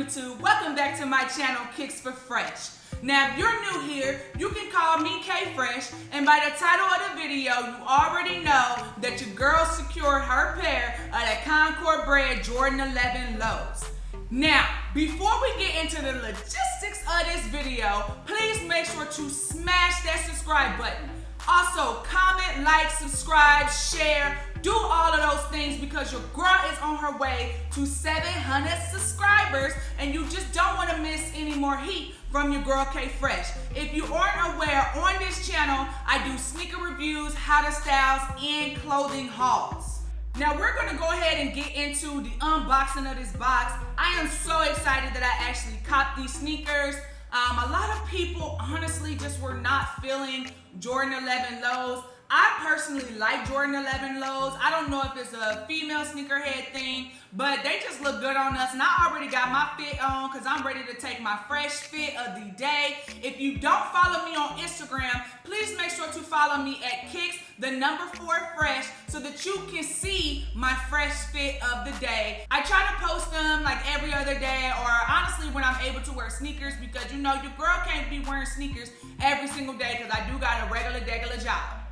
YouTube? Welcome back to my channel, Kicks for Fresh. Now, if you're new here, you can call me K Fresh, and by the title of the video, you already know that your girl secured her pair of the Concord Bred Jordan 11 lows. Now, before we get into the logistics of this video, please make sure to smash that subscribe button. Also, comment, like, subscribe, share, do all of those things because your girl is on her way to 700 subscribers and you just don't want to miss any more heat from your girl K Fresh. If you aren't aware, on this channel, I do sneaker reviews, how to styles, and clothing hauls. Now we're gonna go ahead and get into the unboxing of this box. I am so excited that I actually copped these sneakers. A lot of people honestly just were not feeling Jordan 11 lows. I personally like Jordan 11 lows. I don't know if it's a female sneakerhead thing, but they just look good on us. And I already got my fit on because I'm ready to take my fresh fit of the day. If you don't follow me on Instagram, please make sure to follow me at Kicks4Fresh so that you can see my fresh fit of the day. I try to post them like every other day or honestly when I'm able to wear sneakers because you know your girl can't be wearing sneakers every single day because I do got a regular job.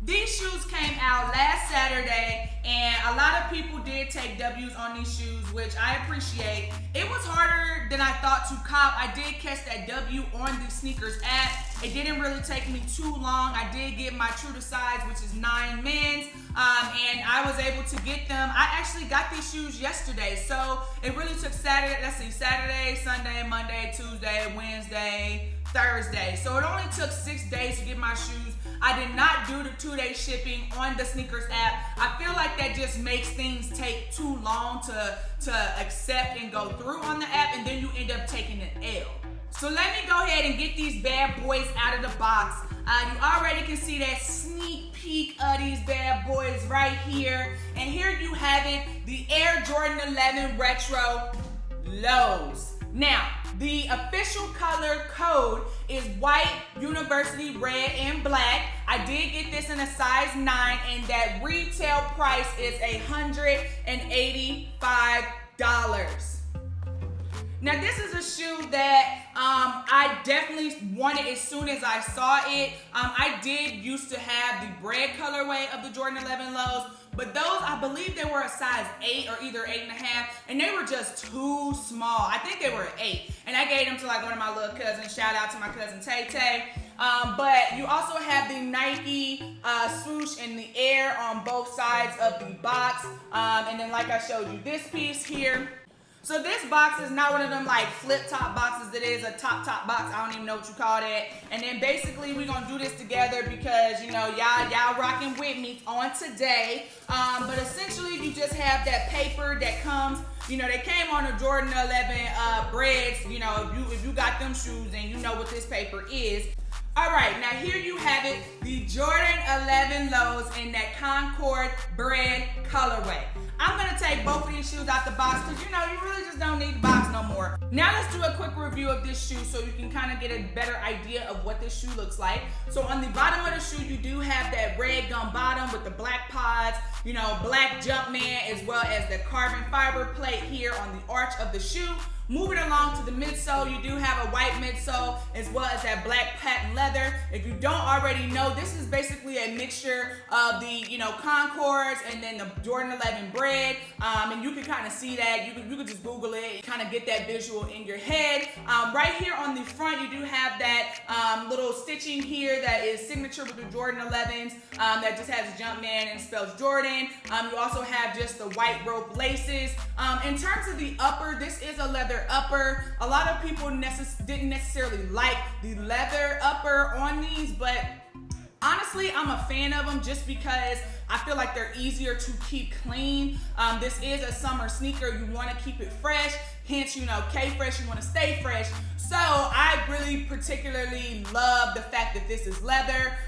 These shoes came out last Saturday and a lot of people did take W's on these shoes, which I appreciate. It was harder than I thought to cop. I did catch that W on the sneakers app. It didn't really take me too long. I did get my true to size, which is 9 men's, and I was able to get them. I actually got these shoes yesterday, so it really took Saturday, Sunday, Monday, Tuesday, Wednesday, Thursday. So it only took 6 days to get my shoes. I did not do the 2-day shipping on the sneakers app. I feel like that just makes things take too long to accept and go through on the app, and then you end up taking an L. So let me go ahead and get these bad boys out of the box. You already can see that sneak peek of these bad boys right here. And here you have it, the Air Jordan 11 Retro Lows. Now, the official color code is white, university red, and black. I did get this in a size 9, and that retail price is $185. Now, this is a shoe that I definitely wanted as soon as I saw it. I did used to have the Bred colorway of the Jordan 11 lows, but those, I believe they were a size 8 or either 8.5, and they were just too small. I think they were 8, and I gave them to like one of my little cousins. Shout out to my cousin Tay Tay. But you also have the Nike swoosh in the air on both sides of the box, and then like I showed you this piece here. So this box is not one of them like flip top boxes. It is a top box. I don't even know what you call that. And then basically we're gonna do this together because you know y'all rocking with me on today. But essentially you just have that paper that comes. You know, they came on the Jordan 11 Breds. You know, if you got them shoes and you know what this paper is. All right, now here you have it, the Jordan 11 lows in that Concord Bred colorway. I'm gonna take both of these shoes out the box because you know, you really just don't need the box no more. Now let's do a quick review of this shoe so you can kind of get a better idea of what this shoe looks like. So on the bottom of the shoe, you do have that red gum bottom with the black pods, you know, black Jumpman, as well as the carbon fiber plate here on the arch of the shoe. Moving along to the midsole, you do have a white midsole as well as that black patent leather. If you don't already know, this is basically a mixture of the, you know, Concords and then the Jordan 11 Bred. And you can kind of see that. You can just Google it and kind of get that visual in your head. Right here on the front, you do have that little stitching here that is signature with the Jordan 11s that just has Jumpman and spells Jordan. You also have just the white rope laces. In terms of the upper, this is a leather upper. A lot of people didn't necessarily like the leather upper on these, but honestly, I'm a fan of them just because I feel like they're easier to keep clean. This is a summer sneaker. You want to keep it fresh. Hence, you know, K Fresh, you want to stay fresh. So I really particularly love the fact that this is leather.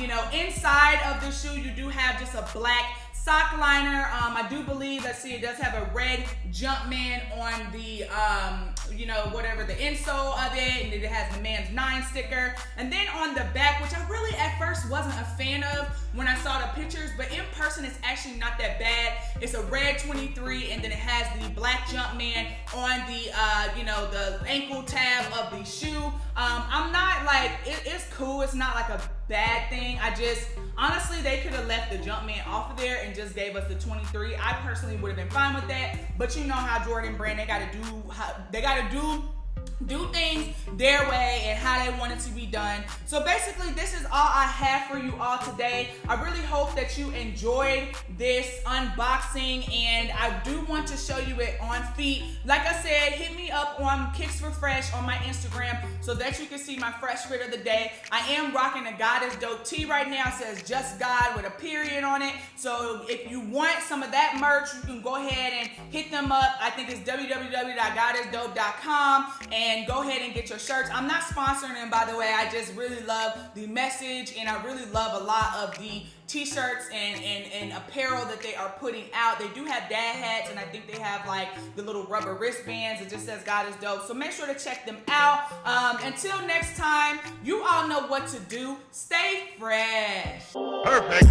You know, inside of the shoe, you do have just a black stock liner. I do believe, let's see, it does have a red Jumpman on the, you know, whatever the insole of it, and it has the man's 9 sticker. And then on the back, which I really at first wasn't a fan of when I saw the pictures, but in person it's actually not that bad. It's a red 23, and then it has the black Jumpman on the, you know, the ankle tab of the shoe. I'm not like, it's cool. It's not like a bad thing. I just, honestly, they could have left the Jumpman off of there and just gave us the 23. I personally would have been fine with that, but you know how Jordan Brand, they gotta do things their way and how they want it to be done. So basically, this is all I have for you all today. I really hope that you enjoyed this unboxing, and I do want to show you it on feet. Like I said, hit me up on Kicks for Fresh on my Instagram so that you can see my fresh fit of the day. I am rocking a God is Dope tee right now. It says Just God with a period on it. So if you want some of that merch, you can go ahead and hit them up. I think it's www.godisdope.com, and go ahead and get your shirts. I'm not sponsoring them, by the way. I just really love the message, and I really love a lot of the t-shirts and apparel that they are putting out. They do have dad hats, and I think they have like the little rubber wristbands. It just says God is Dope. So make sure to check them out. Until next time, you all know what to do. Stay fresh. Perfect.